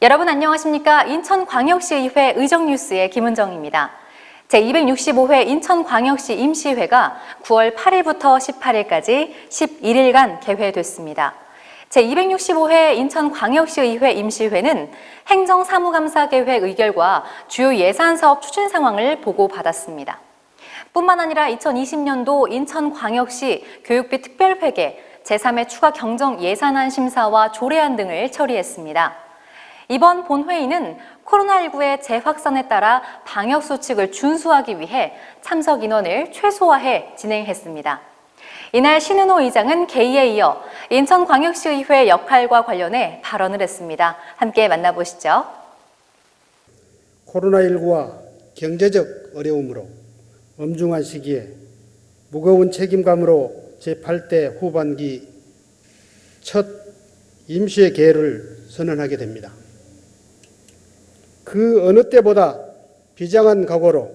여러분 안녕하십니까? 인천광역시의회 의정뉴스의 김은정입니다. 제265회 인천광역시 임시회가 9월 8일부터 18일까지 11일간 개회됐습니다. 제265회 인천광역시의회 임시회는 행정사무감사계획 의결과 주요 예산사업 추진 상황을 보고받았습니다. 뿐만 아니라 2020년도 인천광역시 교육비 특별회계, 제3회 추가 경정 예산안 심사와 조례안 등을 처리했습니다. 이번 본회의는 코로나19의 재확산에 따라 방역수칙을 준수하기 위해 참석 인원을 최소화해 진행했습니다. 이날 신은호 의장은 개의에 이어 인천광역시의회 역할과 관련해 발언을 했습니다. 함께 만나보시죠. 코로나19와 경제적 어려움으로 엄중한 시기에 무거운 책임감으로 제8대 후반기 첫 임시회 개회를 선언하게 됩니다. 그 어느 때보다 비장한 각오로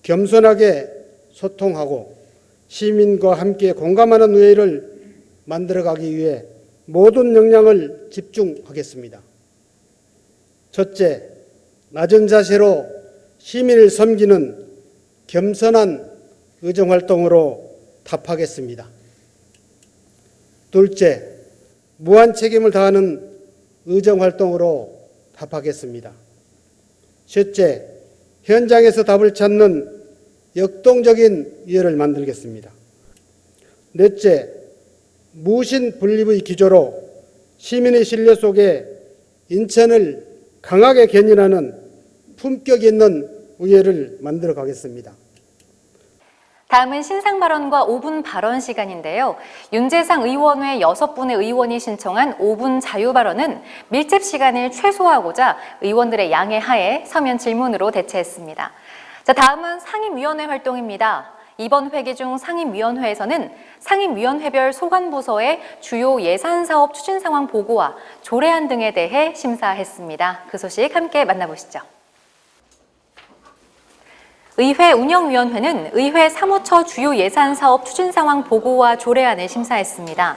겸손하게 소통하고 시민과 함께 공감하는 의회를 만들어가기 위해 모든 역량을 집중하겠습니다. 첫째, 낮은 자세로 시민을 섬기는 겸손한 의정활동으로 답하겠습니다. 둘째, 무한 책임을 다하는 의정활동으로 답하겠습니다. 셋째, 현장에서 답을 찾는 역동적인 의회를 만들겠습니다. 넷째, 무신 분립의 기조로 시민의 신뢰 속에 인천을 강하게 견인하는 품격 있는 의회를 만들어 가겠습니다. 다음은 신상 발언과 5분 발언 시간인데요. 윤재상 의원외 6분의 의원이 신청한 5분 자유 발언은 밀집 시간을 최소화하고자 의원들의 양해 하에 서면 질문으로 대체했습니다. 자, 다음은 상임위원회 활동입니다. 이번 회기 중 상임위원회에서는 상임위원회별 소관부서의 주요 예산사업 추진 상황 보고와 조례안 등에 대해 심사했습니다. 그 소식 함께 만나보시죠. 의회 운영위원회는 의회 사무처 주요 예산사업 추진 상황 보고와 조례안을 심사했습니다.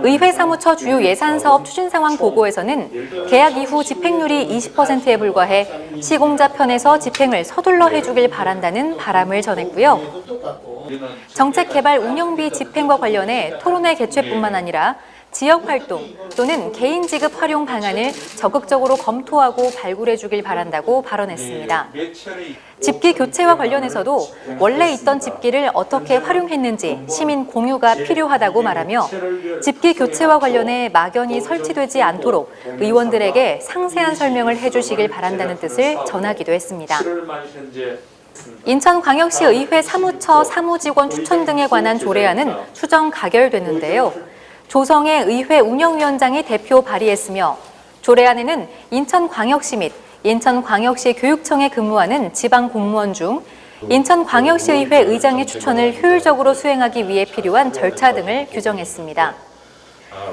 의회 사무처 주요 예산사업 추진 상황 보고에서는 계약 이후 집행률이 20%에 불과해 시공자 편에서 집행을 서둘러 해주길 바란다는 바람을 전했고요. 정책개발 운영비 집행과 관련해 토론회 개최뿐만 아니라 지역활동 또는 개인지급 활용 방안을 적극적으로 검토하고 발굴해 주길 바란다고 발언했습니다. 집기 교체와 관련해서도 원래 있던 집기를 어떻게 활용했는지 시민 공유가 필요하다고 말하며 집기 교체와 관련해 막연히 설치되지 않도록 의원들에게 상세한 설명을 해주시길 바란다는 뜻을 전하기도 했습니다. 인천광역시 의회 사무처 사무직원 추천 등에 관한 조례안은 추정 가결됐는데요. 조성의 의회 운영위원장이 대표 발의했으며 조례안에는 인천광역시 및 인천광역시 교육청에 근무하는 지방 공무원 중 인천광역시의회 의장의 추천을 효율적으로 수행하기 위해 필요한 절차 등을 규정했습니다.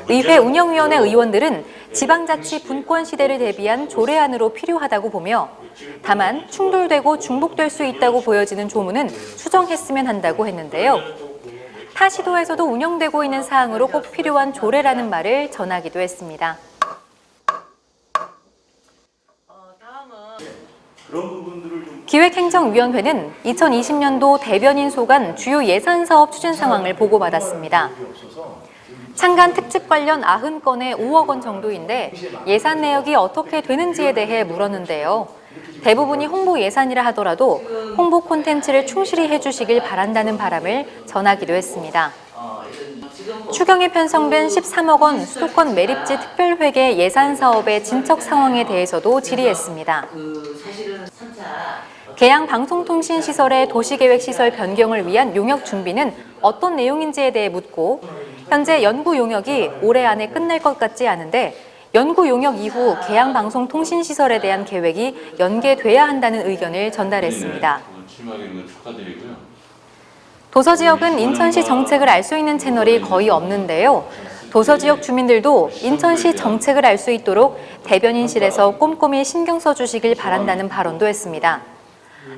의회 운영위원회 의원들은 지방자치 분권 시대를 대비한 조례안으로 필요하다고 보며 다만 충돌되고 중복될 수 있다고 보여지는 조문은 수정했으면 한다고 했는데요. 타 시도에서도 운영되고 있는 사항으로 꼭 필요한 조례라는 말을 전하기도 했습니다. 기획행정위원회는 2020년도 대변인 소관 주요 예산사업 추진 상황을 보고받았습니다. 창간 특집 관련 90건에 5억 원 정도인데 예산 내역이 어떻게 되는지에 대해 물었는데요. 대부분이 홍보 예산이라 하더라도 홍보 콘텐츠를 충실히 해주시길 바란다는 바람을 전하기도 했습니다. 추경에 편성된 13억 원 수도권 매립지 특별회계 예산 사업의 진척 상황에 대해서도 질의했습니다. 계양 방송통신시설의 도시계획시설 변경을 위한 용역 준비는 어떤 내용인지에 대해 묻고 현재 연구 용역이 올해 안에 끝날 것 같지 않은데 연구 용역 이후 계양 방송통신시설에 대한 계획이 연계돼야 한다는 의견을 전달했습니다. 도서지역은 인천시 정책을 알 수 있는 채널이 거의 없는데요. 도서지역 주민들도 인천시 정책을 알 수 있도록 대변인실에서 꼼꼼히 신경 써주시길 바란다는 발언도 했습니다.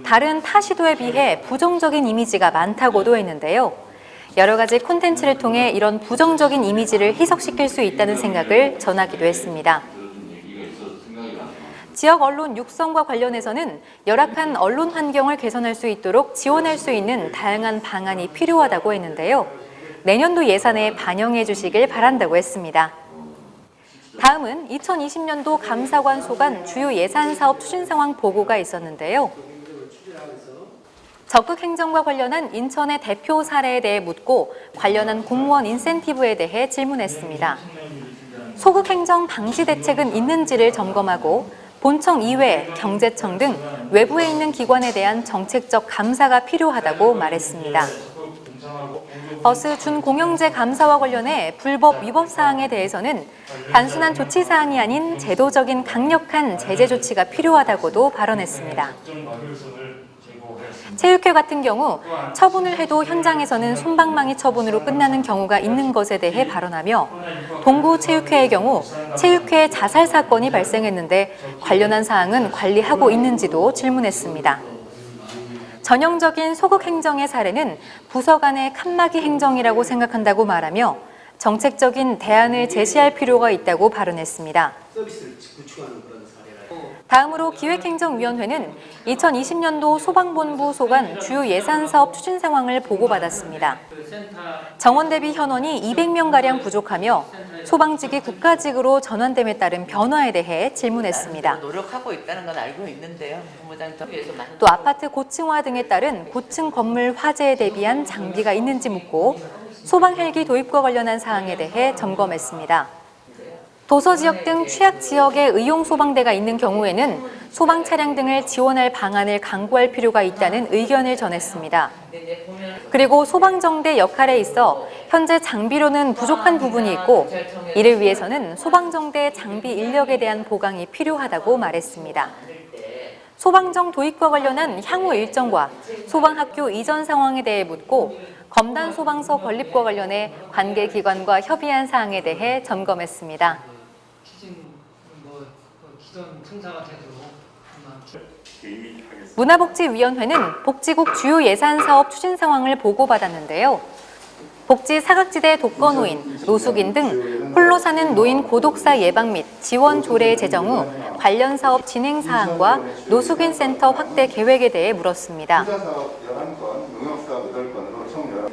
다른 타 시도에 비해 부정적인 이미지가 많다고도 했는데요. 여러 가지 콘텐츠를 통해 이런 부정적인 이미지를 희석시킬 수 있다는 생각을 전하기도 했습니다. 지역 언론 육성과 관련해서는 열악한 언론 환경을 개선할 수 있도록 지원할 수 있는 다양한 방안이 필요하다고 했는데요. 내년도 예산에 반영해 주시길 바란다고 했습니다. 다음은 2020년도 감사관 소관 주요 예산 사업 추진 상황 보고가 있었는데요. 적극 행정과 관련한 인천의 대표 사례에 대해 묻고 관련한 공무원 인센티브에 대해 질문했습니다. 소극 행정 방지 대책은 있는지를 점검하고 본청 이외, 경제청 등 외부에 있는 기관에 대한 정책적 감사가 필요하다고 말했습니다. 버스 준공영제 감사와 관련해 불법 위법 사항에 대해서는 단순한 조치 사항이 아닌 제도적인 강력한 제재 조치가 필요하다고도 발언했습니다. 체육회 같은 경우 처분을 해도 현장에서는 솜방망이 처분으로 끝나는 경우가 있는 것에 대해 발언하며 동구체육회의 경우 체육회 자살 사건이 발생했는데 관련한 사항은 관리하고 있는지도 질문했습니다. 전형적인 소극 행정의 사례는 부서 간의 칸막이 행정이라고 생각한다고 말하며 정책적인 대안을 제시할 필요가 있다고 발언했습니다. 다음으로 기획행정위원회는 2020년도 소방본부 소관 주요 예산사업 추진 상황을 보고받았습니다. 정원 대비 현원이 200명가량 부족하며 소방직이 국가직으로 전환됨에 따른 변화에 대해 질문했습니다. 노력하고 있다는 건 알고 있는데요. 또 아파트 고층화 등에 따른 고층 건물 화재에 대비한 장비가 있는지 묻고 소방 헬기 도입과 관련한 사항에 대해 점검했습니다. 도서 지역 등 취약 지역에 의용 소방대가 있는 경우에는 소방 차량 등을 지원할 방안을 강구할 필요가 있다는 의견을 전했습니다. 그리고 소방정대 역할에 있어 현재 장비로는 부족한 부분이 있고 이를 위해서는 소방정대 장비 인력에 대한 보강이 필요하다고 말했습니다. 소방정 도입과 관련한 향후 일정과 소방학교 이전 상황에 대해 묻고 검단 소방서 건립과 관련해 관계기관과 협의한 사항에 대해 점검했습니다. 문화복지위원회는 복지국 주요 예산사업 추진 상황을 보고받았는데요. 복지 사각지대 독거노인, 노숙인 등 홀로 사는 노인 고독사 예방 및 지원 조례 제정 후 관련 사업 진행 사항과 노숙인 센터 확대 계획에 대해 물었습니다.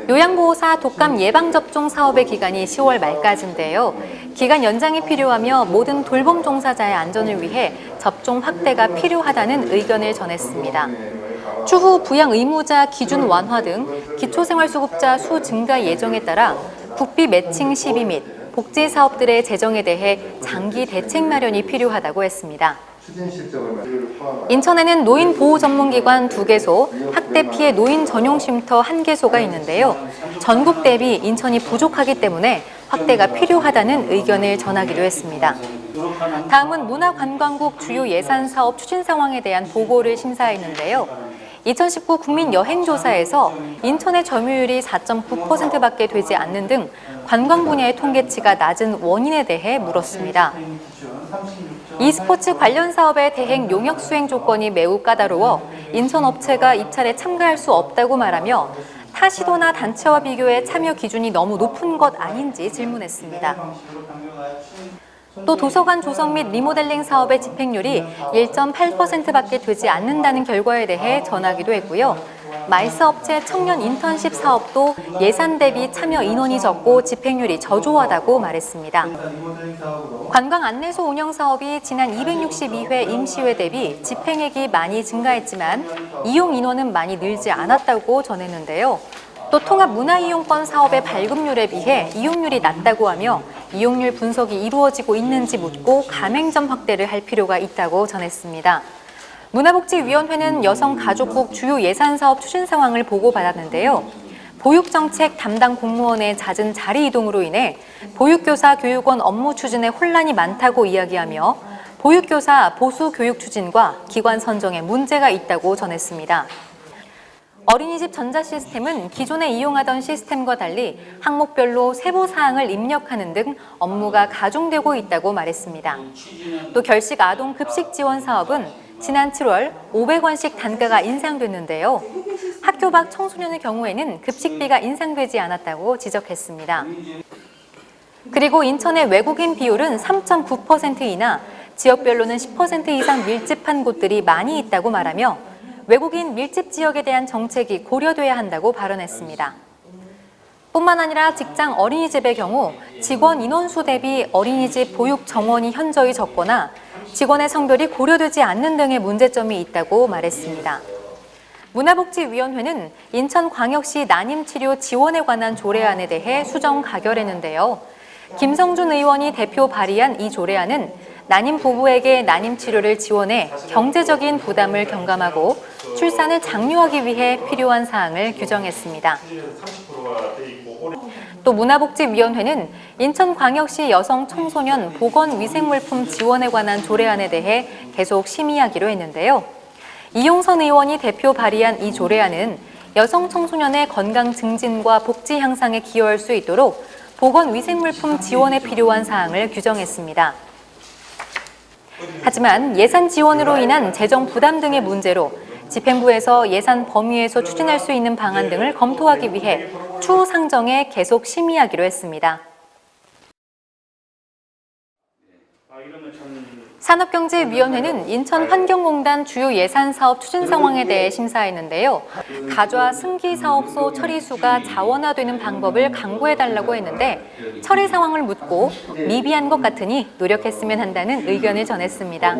요양보호사 독감 예방접종 사업의 기간이 10월 말까지인데요. 기간 연장이 필요하며 모든 돌봄 종사자의 안전을 위해 접종 확대가 필요하다는 의견을 전했습니다. 추후 부양 의무자 기준 완화 등 기초생활수급자 수 증가 예정에 따라 국비 매칭 시비 및 복지 사업들의 재정에 대해 장기 대책 마련이 필요하다고 했습니다. 인천에는 노인 보호 전문기관 2개소, 학대 피해 노인 전용 쉼터 1개소가 있는데요. 전국 대비 인천이 부족하기 때문에 확대가 필요하다는 의견을 전하기도 했습니다. 다음은 문화관광국 주요 예산사업 추진 상황에 대한 보고를 심사했는데요. 2019 국민여행조사에서 인천의 점유율이 4.9%밖에 되지 않는 등 관광 분야의 통계치가 낮은 원인에 대해 물었습니다. e스포츠 관련 사업의 대행 용역 수행 조건이 매우 까다로워 인천 업체가 입찰에 참가할 수 없다고 말하며 타 시도나 단체와 비교해 참여 기준이 너무 높은 것 아닌지 질문했습니다. 또 도서관 조성 및 리모델링 사업의 집행률이 1.8%밖에 되지 않는다는 결과에 대해 전하기도 했고요. 마이스 업체 청년 인턴십 사업도 예산 대비 참여 인원이 적고 집행률이 저조하다고 말했습니다. 관광 안내소 운영 사업이 지난 262회 임시회 대비 집행액이 많이 증가했지만 이용 인원은 많이 늘지 않았다고 전했는데요. 또 통합 문화이용권 사업의 발급률에 비해 이용률이 낮다고 하며 이용률 분석이 이루어지고 있는지 묻고 가맹점 확대를 할 필요가 있다고 전했습니다. 문화복지위원회는 여성가족국 주요 예산사업 추진 상황을 보고받았는데요. 보육정책 담당 공무원의 잦은 자리 이동으로 인해 보육교사 교육원 업무 추진에 혼란이 많다고 이야기하며 보육교사 보수 교육 추진과 기관 선정에 문제가 있다고 전했습니다. 어린이집 전자시스템은 기존에 이용하던 시스템과 달리 항목별로 세부사항을 입력하는 등 업무가 가중되고 있다고 말했습니다. 또 결식 아동 급식 지원 사업은 지난 7월 500원씩 단가가 인상됐는데요. 학교 밖 청소년의 경우에는 급식비가 인상되지 않았다고 지적했습니다. 그리고 인천의 외국인 비율은 3.9%이나 지역별로는 10% 이상 밀집한 곳들이 많이 있다고 말하며 외국인 밀집 지역에 대한 정책이 고려돼야 한다고 발언했습니다. 뿐만 아니라 직장 어린이집의 경우 직원 인원수 대비 어린이집 보육 정원이 현저히 적거나 직원의 성별이 고려되지 않는 등의 문제점이 있다고 말했습니다. 문화복지위원회는 인천광역시 난임치료 지원에 관한 조례안에 대해 수정 가결했는데요. 김성준 의원이 대표 발의한 이 조례안은 난임 부부에게 난임 치료를 지원해 경제적인 부담을 경감하고 출산을 장려하기 위해 필요한 사항을 규정했습니다. 또 문화복지위원회는 인천광역시 여성 청소년 보건위생물품 지원에 관한 조례안에 대해 계속 심의하기로 했는데요. 이용선 의원이 대표 발의한 이 조례안은 여성 청소년의 건강 증진과 복지 향상에 기여할 수 있도록 보건위생물품 지원에 필요한 사항을 규정했습니다. 하지만 예산 지원으로 인한 재정 부담 등의 문제로 집행부에서 예산 범위에서 추진할 수 있는 방안 등을 검토하기 위해 추후 상정에 계속 심의하기로 했습니다. 산업경제위원회는 인천환경공단 주요 예산사업 추진 상황에 대해 심사했는데요. 가좌 승기사업소 처리수가 자원화되는 방법을 강구해달라고 했는데 처리 상황을 묻고 미비한 것 같으니 노력했으면 한다는 의견을 전했습니다.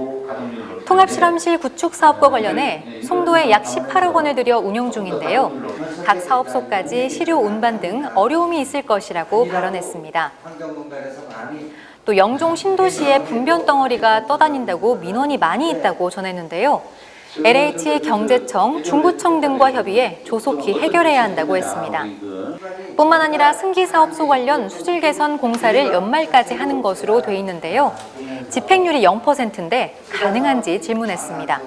통합실험실 구축 사업과 관련해 송도에 약 18억 원을 들여 운영 중인데요. 각 사업소까지 시료 운반 등 어려움이 있을 것이라고 발언했습니다. 또 영종 신도시에 분변 덩어리가 떠다닌다고 민원이 많이 있다고 전했는데요. LH 경제청, 중구청 등과 협의해 조속히 해결해야 한다고 했습니다. 뿐만 아니라 승기사업소 관련 수질 개선 공사를 연말까지 하는 것으로 돼 있는데요. 집행률이 0%인데 가능한지 질문했습니다.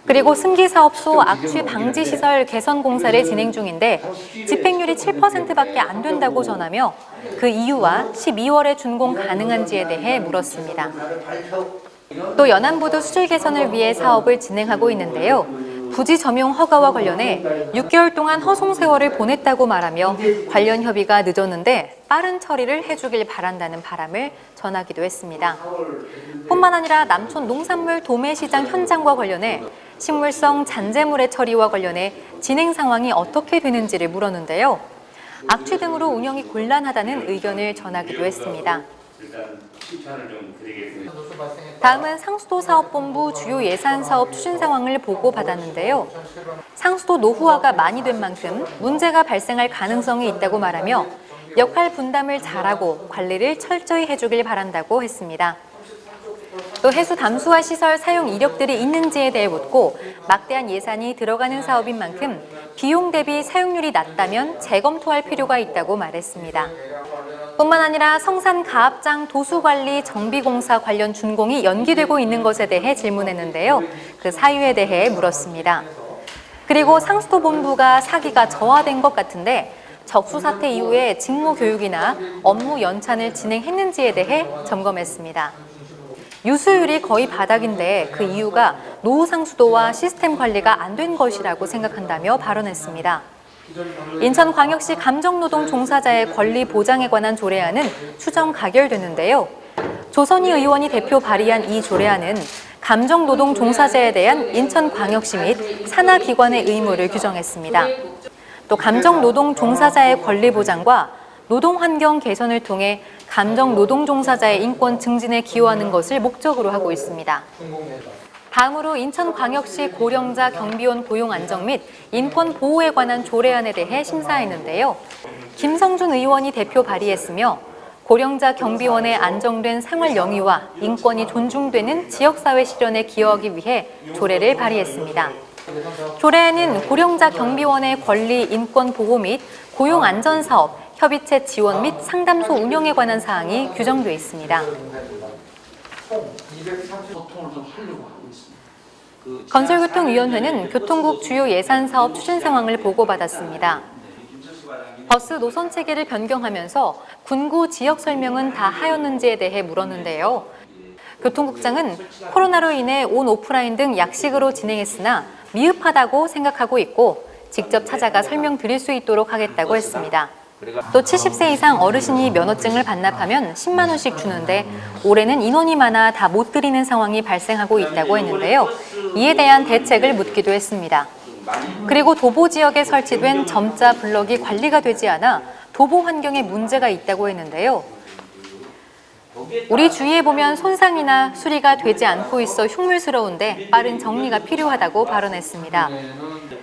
그리고 승기사업소 악취 방지 시설 개선 공사를 진행 중인데 집행률이 7%밖에 안 된다고 전하며 그 이유와 12월에 준공 가능한지에 대해 물었습니다. 또 연안부두 수질 개선을 위해 사업을 진행하고 있는데요. 부지 점용 허가와 관련해 6개월 동안 허송 세월을 보냈다고 말하며 관련 협의가 늦었는데 빠른 처리를 해주길 바란다는 바람을 전하기도 했습니다. 뿐만 아니라 남촌 농산물 도매시장 현장과 관련해 식물성 잔재물의 처리와 관련해 진행 상황이 어떻게 되는지를 물었는데요. 악취 등으로 운영이 곤란하다는 의견을 전하기도 했습니다. 다음은 상수도사업본부 주요 예산사업 추진 상황을 보고받았는데요. 상수도 노후화가 많이 된 만큼 문제가 발생할 가능성이 있다고 말하며 역할 분담을 잘하고 관리를 철저히 해주길 바란다고 했습니다. 또 해수 담수화 시설 사용 이력들이 있는지에 대해 묻고 막대한 예산이 들어가는 사업인 만큼 비용 대비 사용률이 낮다면 재검토할 필요가 있다고 말했습니다. 뿐만 아니라 성산 가압장 도수관리 정비공사 관련 준공이 연기되고 있는 것에 대해 질문했는데요. 그 사유에 대해 물었습니다. 그리고 상수도 본부가 사기가 저하된 것 같은데 적수 사태 이후에 직무 교육이나 업무 연찬을 진행했는지에 대해 점검했습니다. 유수율이 거의 바닥인데 그 이유가 노후 상수도와 시스템 관리가 안 된 것이라고 생각한다며 발언했습니다. 인천광역시 감정노동 종사자의 권리 보장에 관한 조례안은 수정 가결됐는데요. 조선희 의원이 대표 발의한 이 조례안은 감정노동 종사자에 대한 인천광역시 및 산하기관의 의무를 규정했습니다. 또 감정노동 종사자의 권리 보장과 노동환경 개선을 통해 감정노동 종사자의 인권 증진에 기여하는 것을 목적으로 하고 있습니다. 다음으로 인천광역시 고령자 경비원 고용 안정 및 인권 보호에 관한 조례안에 대해 심사했는데요. 김성준 의원이 대표 발의했으며 고령자 경비원의 안정된 생활 영위와 인권이 존중되는 지역사회 실현에 기여하기 위해 조례를 발의했습니다. 조례에는 고령자 경비원의 권리, 인권 보호 및 고용 안전 사업, 협의체 지원 및 상담소 운영에 관한 사항이 규정되어 있습니다. 건설교통위원회는 교통국 주요 예산사업 추진 상황을 보고받았습니다. 버스 노선 체계를 변경하면서 군구 지역 설명은 다 하였는지에 대해 물었는데요. 교통국장은 코로나로 인해 온 오프라인 등 약식으로 진행했으나 미흡하다고 생각하고 있고 직접 찾아가 설명드릴 수 있도록 하겠다고 했습니다. 또 70세 이상 어르신이 면허증을 반납하면 10만 원씩 주는데 올해는 인원이 많아 다 못 드리는 상황이 발생하고 있다고 했는데요. 이에 대한 대책을 묻기도 했습니다. 그리고 도보 지역에 설치된 점자 블럭이 관리가 되지 않아 도보 환경에 문제가 있다고 했는데요. 우리 주위에 보면 손상이나 수리가 되지 않고 있어 흉물스러운데 빠른 정리가 필요하다고 발언했습니다.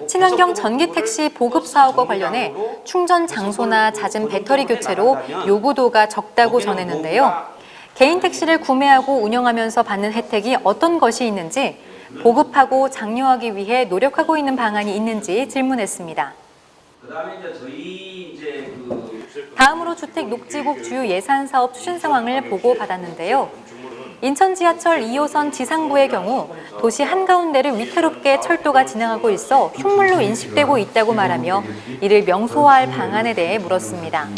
친환경 전기 택시 보급 사업과 관련해 충전 장소나 잦은 배터리 교체로 요구도가 적다고 전했는데요. 개인 택시를 구매하고 운영하면서 받는 혜택이 어떤 것이 있는지, 보급하고 장려하기 위해 노력하고 있는 방안이 있는지 질문했습니다. 다음으로 주택 녹지국 주요 예산 사업 추진 상황을 보고받았는데요. 인천 지하철 2호선 지상부의 경우 도시 한가운데를 위태롭게 철도가 진행하고 있어 흉물로 인식되고 있다고 말하며 이를 명소화할 방안에 대해 물었습니다.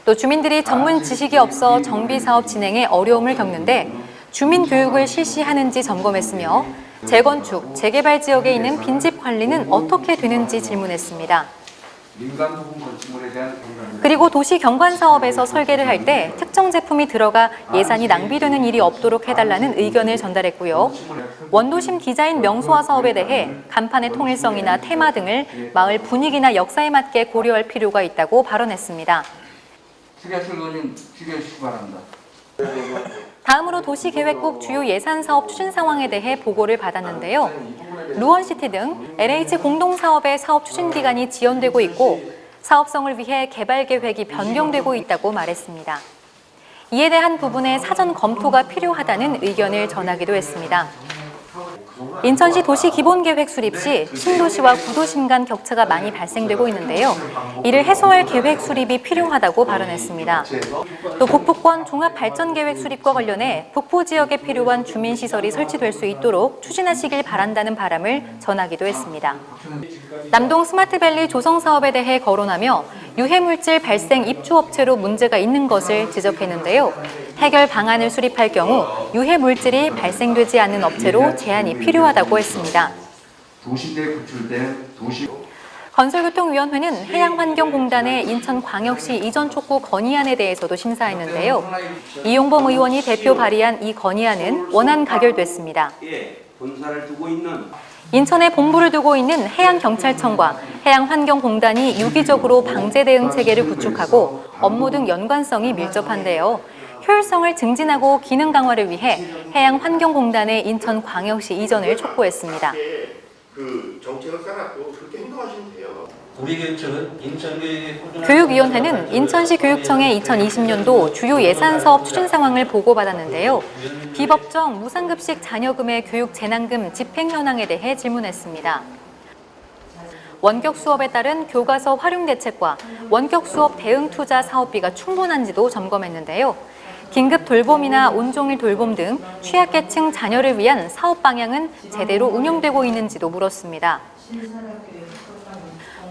또 주민들이 전문 지식이 없어 정비 사업 진행에 어려움을 겪는데 주민 교육을 실시하는지 점검했으며 재건축, 재개발 지역에 있는 빈집 관리는 어떻게 되는지 질문했습니다. 그리고 도시 경관 사업에서 설계를 할 때 특정 제품이 들어가 예산이 낭비되는 일이 없도록 해달라는 의견을 전달했고요. 원도심 디자인 명소화 사업에 대해 간판의 통일성이나 테마 등을 마을 분위기나 역사에 맞게 고려할 필요가 있다고 발언했습니다. 다음으로 도시계획국 주요 예산 사업 추진 상황에 대해 보고를 받았는데요. 루원시티 등 LH 공동사업의 사업 추진 기간이 지연되고 있고 사업성을 위해 개발 계획이 변경되고 있다고 말했습니다. 이에 대한 부분에 사전 검토가 필요하다는 의견을 전하기도 했습니다. 인천시 도시기본계획 수립 시 신도시와 구도심 간 격차가 많이 발생되고 있는데요. 이를 해소할 계획 수립이 필요하다고 발언했습니다. 또 북부권 종합발전계획 수립과 관련해 북부 지역에 필요한 주민시설이 설치될 수 있도록 추진하시길 바란다는 바람을 전하기도 했습니다. 남동 스마트밸리 조성 사업에 대해 거론하며 유해물질 발생 입주업체로 문제가 있는 것을 지적했는데요. 해결 방안을 수립할 경우 유해물질이 발생되지 않는 업체로 제한이 필요하다고 했습니다. 건설교통위원회는 해양환경공단의 인천광역시 이전 촉구 건의안에 대해서도 심사했는데요. 이용범 의원이 대표 발의한 이 건의안은 원안 가결됐습니다. 인천에 본부를 두고 있는 해양경찰청과 해양환경공단이 유기적으로 방제 대응 체계를 구축하고 업무 등 연관성이 밀접한데요. 효율성을 증진하고 기능 강화를 위해 해양환경공단의 인천광역시 이전을 촉구했습니다. 정책을 써놨고 그렇게 행동하시면 돼요. 교육위원회는 인천시 교육청의 2020년도 주요 예산 사업 추진 상황을 보고받았는데요. 비법정 무상급식 자녀금의 교육 재난금 집행 현황에 대해 질문했습니다. 원격 수업에 따른 교과서 활용 대책과 원격 수업 대응 투자 사업비가 충분한지도 점검했는데요. 긴급 돌봄이나 온종일 돌봄 등 취약계층 자녀를 위한 사업 방향은 제대로 운영되고 있는지도 물었습니다.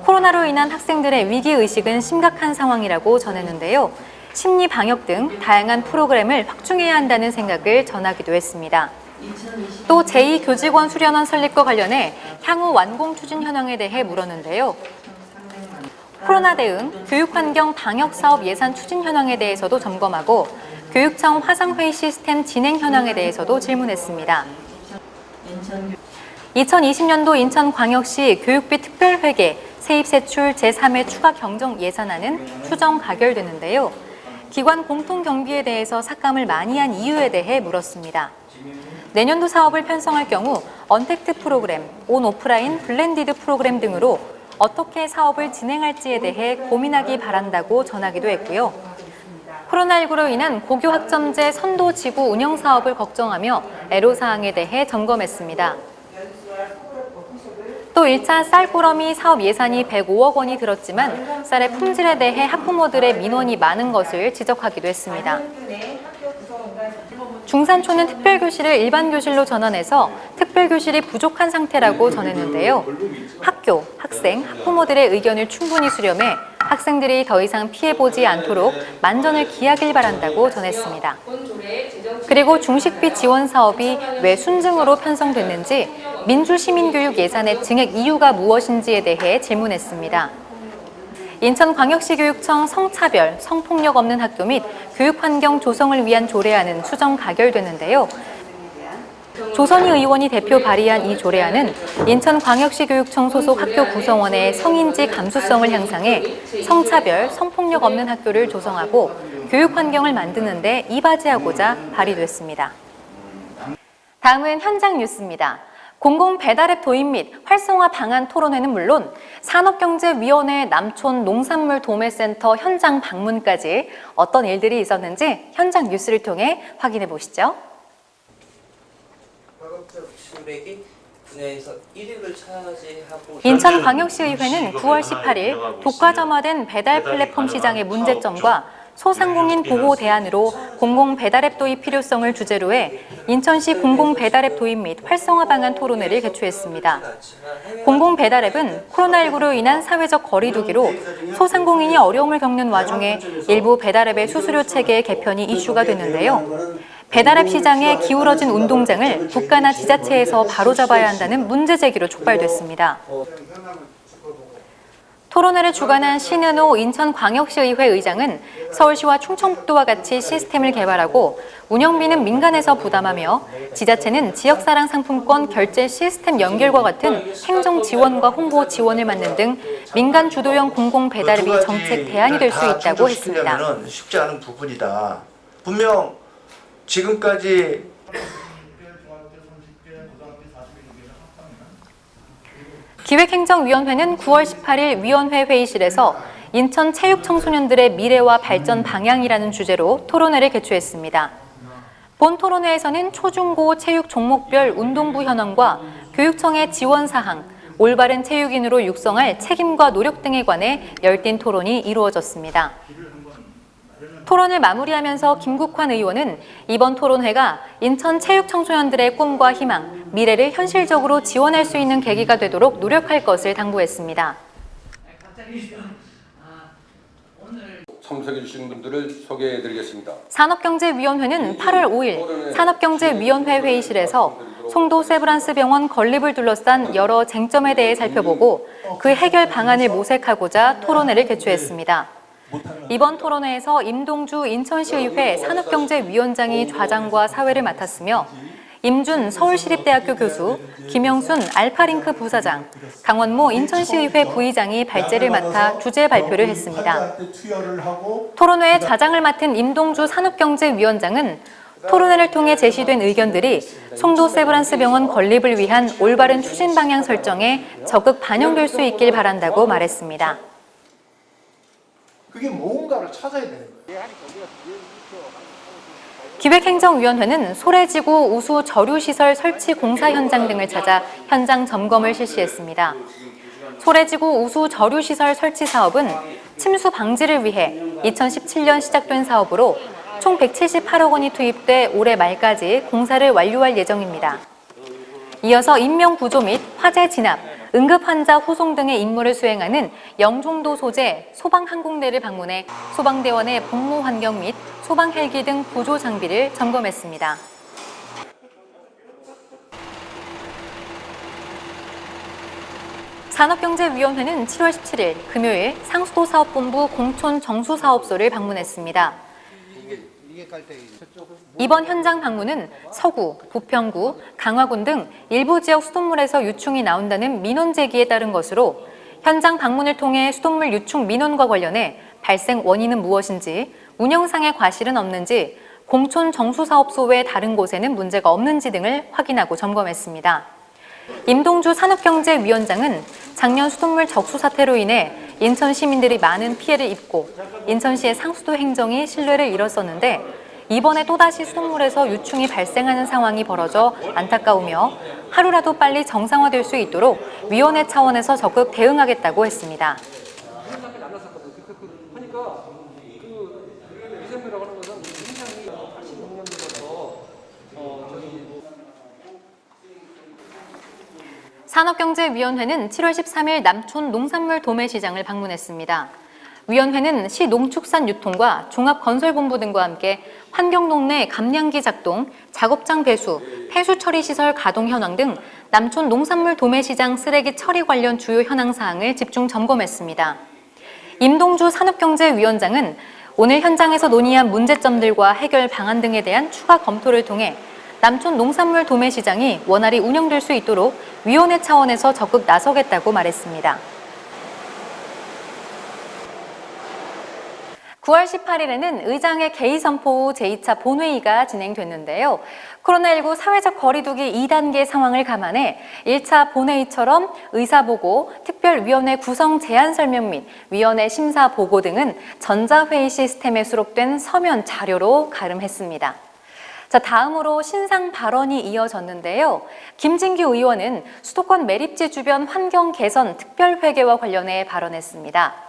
코로나로 인한 학생들의 위기의식은 심각한 상황이라고 전했는데요. 심리 방역 등 다양한 프로그램을 확충해야 한다는 생각을 전하기도 했습니다. 또 제2교직원 수련원 설립과 관련해 향후 완공 추진 현황에 대해 물었는데요. 코로나 대응, 교육환경 방역사업 예산 추진 현황에 대해서도 점검하고 교육청 화상회의 시스템 진행 현황에 대해서도 질문했습니다. 2020년도 인천광역시 교육비 특별회계 세입세출 제3회 추가 경정 예산안은 추정 가결되는데요. 기관 공통경비에 대해서 삭감을 많이 한 이유에 대해 물었습니다. 내년도 사업을 편성할 경우 언택트 프로그램, 온 오프라인 블렌디드 프로그램 등으로 어떻게 사업을 진행할지에 대해 고민하기 바란다고 전하기도 했고요. 코로나19로 인한 고교 학점제 선도지구 운영 사업을 걱정하며 애로사항에 대해 점검했습니다. 또 1차 쌀꾸러미 사업 예산이 105억 원이 들었지만 쌀의 품질에 대해 학부모들의 민원이 많은 것을 지적하기도 했습니다. 중산초는 특별교실을 일반교실로 전환해서 특별교실이 부족한 상태라고 전했는데요. 학교, 학생, 학부모들의 의견을 충분히 수렴해 학생들이 더 이상 피해보지 않도록 만전을 기하길 바란다고 전했습니다. 그리고 중식비 지원 사업이 왜 순증으로 편성됐는지, 민주시민교육 예산의 증액 이유가 무엇인지에 대해 질문했습니다. 인천광역시교육청 성차별, 성폭력 없는 학교 및 교육환경 조성을 위한 조례안은 수정 가결됐는데요. 조선희 의원이 대표 발의한 이 조례안은 인천광역시교육청 소속 학교 구성원의 성인지 감수성을 향상해 성차별, 성폭력 없는 학교를 조성하고 교육 환경을 만드는 데 이바지하고자 발의됐습니다. 다음은 현장 뉴스입니다. 공공 배달앱 도입 및 활성화 방안 토론회는 물론 산업경제위원회 남촌 농산물 도매센터 현장 방문까지 어떤 일들이 있었는지 현장 뉴스를 통해 확인해 보시죠. 수백이 분야에서 1위를 차지하고 인천광역시의회는 9월 18일 독과점화된 배달 플랫폼 시장의 문제점과 소상공인 보호 대안으로 공공 배달앱 도입 필요성을 주제로 해 인천시 공공 배달앱 도입 및 활성화 방안 토론회를 개최했습니다. 공공 배달앱은 코로나19로 인한 사회적 거리 두기로 소상공인이 어려움을 겪는 와중에 일부 배달앱의 수수료 체계 개편이 이슈가 됐는데요. 배달앱 시장에 기울어진 운동장을 국가나 지자체에서 바로잡아야 한다는 문제 제기로 촉발됐습니다. 토론회를 주관한 신은호 인천광역시의회 의장은 서울시와 충청북도와 같이 시스템을 개발하고 운영비는 민간에서 부담하며 지자체는 지역사랑 상품권 결제 시스템 연결과 같은 행정 지원과 홍보 지원을 맡는 등 민간 주도형 공공 배달앱이 정책 대안이 될 수 있다고 했습니다. 쉽지 않은 부분이다. 분명 지금까지 기획행정위원회는 9월 18일 위원회 회의실에서 인천 체육 청소년들의 미래와 발전 방향이라는 주제로 토론회를 개최했습니다. 본 토론회에서는 초중고 체육 종목별 운동부 현황과 교육청의 지원 사항, 올바른 체육인으로 육성할 책임과 노력 등에 관해 열띤 토론이 이루어졌습니다. 토론을 마무리하면서 김국환 의원은 이번 토론회가 인천 체육 청소년들의 꿈과 희망, 미래를 현실적으로 지원할 수 있는 계기가 되도록 노력할 것을 당부했습니다. 참석해 주신 분들을 소개해 드리겠습니다. 산업경제위원회는 8월 5일 산업경제위원회 회의실에서 송도 세브란스 병원 건립을 둘러싼 여러 쟁점에 대해 살펴보고 그 해결 방안을 모색하고자 토론회를 개최했습니다. 이번 토론회에서 임동주 인천시의회 산업경제위원장이 좌장과 사회를 맡았으며 임준 서울시립대학교 교수, 김영순 알파링크 부사장, 강원모 인천시의회 부의장이 발제를 맡아 주제 발표를 했습니다. 토론회의 좌장을 맡은 임동주 산업경제위원장은 토론회를 통해 제시된 의견들이 송도 세브란스 병원 건립을 위한 올바른 추진 방향 설정에 적극 반영될 수 있길 바란다고 말했습니다. 그게 뭔가를 찾아야 되는 거예요. 기획행정위원회는 소래지구 우수 저류시설 설치 공사 현장 등을 찾아 현장 점검을 실시했습니다. 소래지구 우수 저류시설 설치 사업은 침수 방지를 위해 2017년 시작된 사업으로 총 178억 원이 투입돼 올해 말까지 공사를 완료할 예정입니다. 이어서 인명구조 및 화재 진압, 응급환자 후송 등의 임무를 수행하는 영종도 소재 소방항공대를 방문해 소방대원의 복무 환경 및 소방 헬기 등 구조 장비를 점검했습니다. 산업경제위원회는 7월 17일 금요일 상수도 사업본부 공촌 정수사업소를 방문했습니다. 이번 현장 방문은 서구, 부평구, 강화군 등 일부 지역 수돗물에서 유충이 나온다는 민원 제기에 따른 것으로 현장 방문을 통해 수돗물 유충 민원과 관련해 발생 원인은 무엇인지, 운영상의 과실은 없는지, 공촌 정수사업소 외 다른 곳에는 문제가 없는지 등을 확인하고 점검했습니다. 임동주 산업경제위원장은 작년 수돗물 적수 사태로 인해 인천 시민들이 많은 피해를 입고 인천시의 상수도 행정이 신뢰를 잃었었는데 이번에 또다시 수돗물에서 유충이 발생하는 상황이 벌어져 안타까우며 하루라도 빨리 정상화될 수 있도록 위원회 차원에서 적극 대응하겠다고 했습니다. 산업경제위원회는 7월 13일 남촌 농산물 도매시장을 방문했습니다. 위원회는 시 농축산유통과 종합건설본부 등과 함께 환경농 내 감량기 작동, 작업장 배수, 폐수 처리시설 가동 현황 등 남촌 농산물 도매시장 쓰레기 처리 관련 주요 현황 사항을 집중 점검했습니다. 임동주 산업경제위원장은 오늘 현장에서 논의한 문제점들과 해결 방안 등에 대한 추가 검토를 통해 남촌 농산물 도매시장이 원활히 운영될 수 있도록 위원회 차원에서 적극 나서겠다고 말했습니다. 9월 18일에는 의장의 개의 선포 후 제2차 본회의가 진행됐는데요. 코로나19 사회적 거리두기 2단계 상황을 감안해 1차 본회의처럼 의사보고, 특별위원회 구성 제안 설명 및 위원회 심사 보고 등은 전자회의 시스템에 수록된 서면 자료로 가름했습니다. 자, 다음으로 신상 발언이 이어졌는데요. 김진규 의원은 수도권 매립지 주변 환경 개선 특별회계와 관련해 발언했습니다.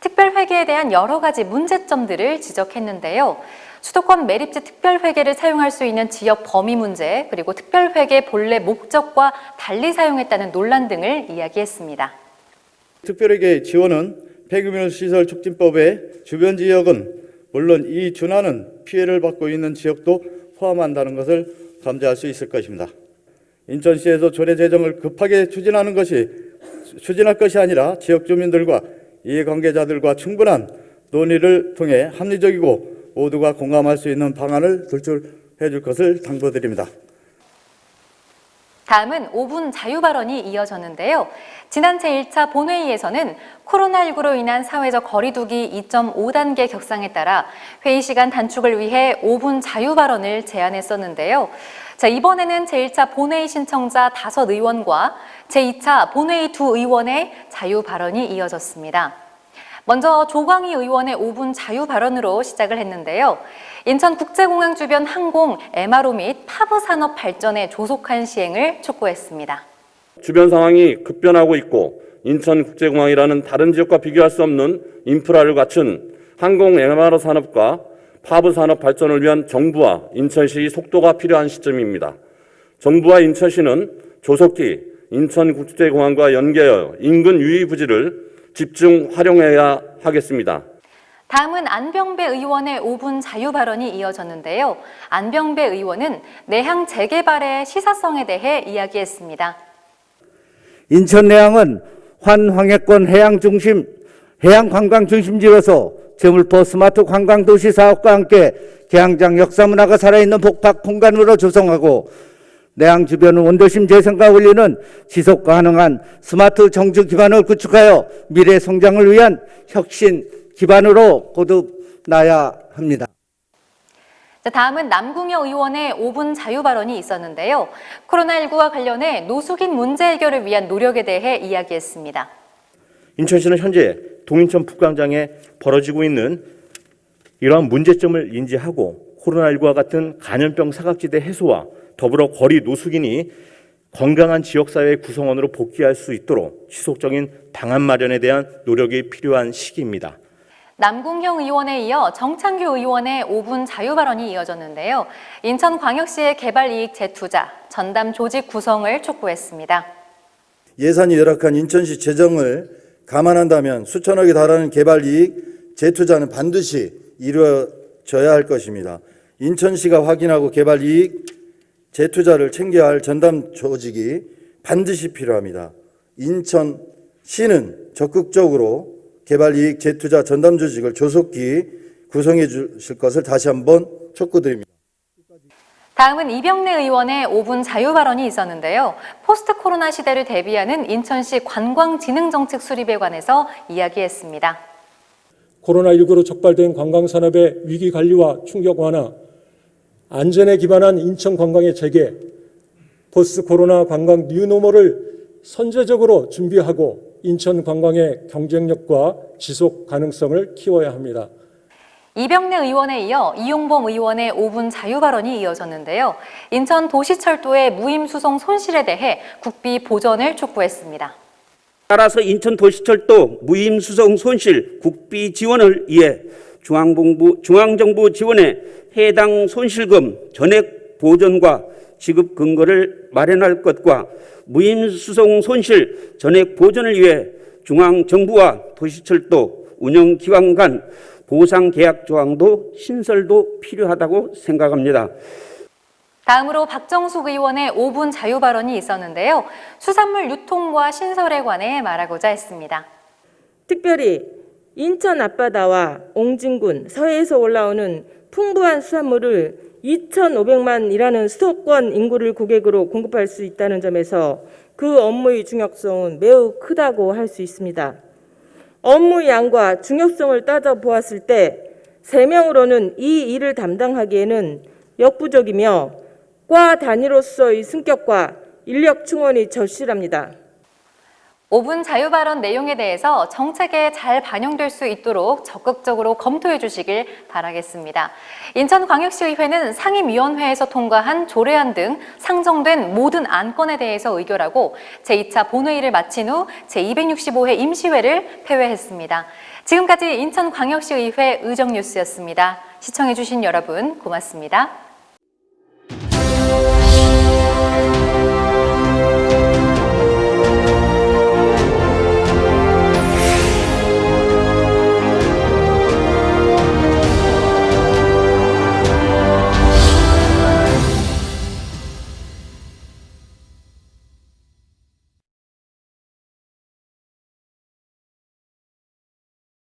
특별회계에 대한 여러 가지 문제점들을 지적했는데요. 수도권 매립지 특별회계를 사용할 수 있는 지역 범위 문제, 그리고 특별회계 본래 목적과 달리 사용했다는 논란 등을 이야기했습니다. 특별회계 지원은 폐기물 시설 촉진법의 주변 지역은 물론 이 준하는 피해를 받고 있는 지역도 포함한다는 것을 감지할 수 있을 것입니다. 인천시에서 조례 제정을 급하게 추진할 것이 아니라 지역 주민들과 이해관계자들과 충분한 논의를 통해 합리적이고 모두가 공감할 수 있는 방안을 도출해 줄 것을 당부드립니다. 다음은 5분 자유 발언이 이어졌는데요. 지난 제1차 본회의에서는 코로나19로 인한 사회적 거리두기 2.5단계 격상에 따라 회의 시간 단축을 위해 5분 자유 발언을 제안했었는데요. 자, 이번에는 제1차 본회의 신청자 5의원과 제2차 본회의 2의원의 자유 발언이 이어졌습니다. 먼저 조광희 의원의 5분 자유 발언으로 시작을 했는데요. 인천국제공항 주변 항공, MRO 및 파브 산업 발전의 조속한 시행을 촉구했습니다. 주변 상황이 급변하고 있고 인천국제공항이라는 다른 지역과 비교할 수 없는 인프라를 갖춘 항공 MRO 산업과 파브 산업 발전을 위한 정부와 인천시의 속도가 필요한 시점입니다. 정부와 인천시는 조속히 인천국제공항과 연계하여 인근 유의 부지를 집중 활용해야 하겠습니다. 다음은 안병배 의원의 5분 자유 발언이 이어졌는데요. 안병배 의원은 내항 재개발의 시사성에 대해 이야기했습니다. 인천 내항은 환황해권 해양 관광 중심지로서 제물포 스마트 관광 도시 사업과 함께 개항장 역사 문화가 살아있는 복합 공간으로 조성하고 내항 주변을 원도심 재생과 올리는 지속 가능한 스마트 정주 기반을 구축하여 미래 성장을 위한 혁신 기반으로 거듭나야 합니다. 자, 다음은 남궁여 의원의 5분 자유 발언이 있었는데요. 코로나19와 관련해 노숙인 문제 해결을 위한 노력에 대해 이야기했습니다. 인천시는 현재 동인천 북광장에 벌어지고 있는 이러한 문제점을 인지하고 코로나19와 같은 감염병 사각지대 해소와 더불어 거리 노숙인이 건강한 지역사회 구성원으로 복귀할 수 있도록 지속적인 방안 마련에 대한 노력이 필요한 시기입니다. 남궁형 의원에 이어 정창규 의원의 5분 자유 발언이 이어졌는데요. 인천광역시의 개발이익 재투자, 전담 조직 구성을 촉구했습니다. 예산이 열악한 인천시 재정을 감안한다면 수천억에 달하는 개발이익 재투자는 반드시 이루어져야 할 것입니다. 인천시가 확인하고 개발이익 재투자를 챙겨야 할 전담 조직이 반드시 필요합니다. 인천시는 적극적으로 개발이익 재투자 전담 조직을 조속히 구성해 주실 것을 다시 한번 촉구드립니다. 다음은 이병래 의원의 5분 자유 발언이 있었는데요. 포스트 코로나 시대를 대비하는 인천시 관광진흥정책 수립에 관해서 이야기했습니다. 코로나19로 촉발된 관광산업의 위기관리와 충격 완화, 안전에 기반한 인천 관광의 재개, 포스트 코로나 관광 뉴노멀을 선제적으로 준비하고 인천 관광의 경쟁력과 지속 가능성을 키워야 합니다. 이병래 의원에 이어 이용범 의원의 5분 자유 발언이 이어졌는데요. 인천 도시철도의 무임수송 손실에 대해 국비 보전을 촉구했습니다. 따라서 인천 도시철도 무임수송 손실 국비 지원을 위해 중앙정부 지원에 해당 손실금 전액 보전과 지급 근거를 마련할 것과 무임수송 손실 전액 보전을 위해 중앙정부와 도시철도 운영기관 간 보상계약 조항도 신설도 필요하다고 생각합니다. 다음으로 박정숙 의원의 5분 자유 발언이 있었는데요. 수산물 유통과 신설에 관해 말하고자 했습니다. 특별히 인천 앞바다와 옹진군, 서해에서 올라오는 풍부한 수산물을 2,500만이라는 수도권 인구를 고객으로 공급할 수 있다는 점에서 그 업무의 중요성은 매우 크다고 할 수 있습니다. 업무 양과 중요성을 따져보았을 때 3명으로는 이 일을 담당하기에는 역부족이며 과 단위로서의 승격과 인력 충원이 절실합니다. 5분 자유발언 내용에 대해서 정책에 잘 반영될 수 있도록 적극적으로 검토해 주시길 바라겠습니다. 인천광역시의회는 상임위원회에서 통과한 조례안 등 상정된 모든 안건에 대해서 의결하고 제2차 본회의를 마친 후 제265회 임시회를 폐회했습니다. 지금까지 인천광역시의회 의정뉴스였습니다. 시청해 주신 여러분 고맙습니다.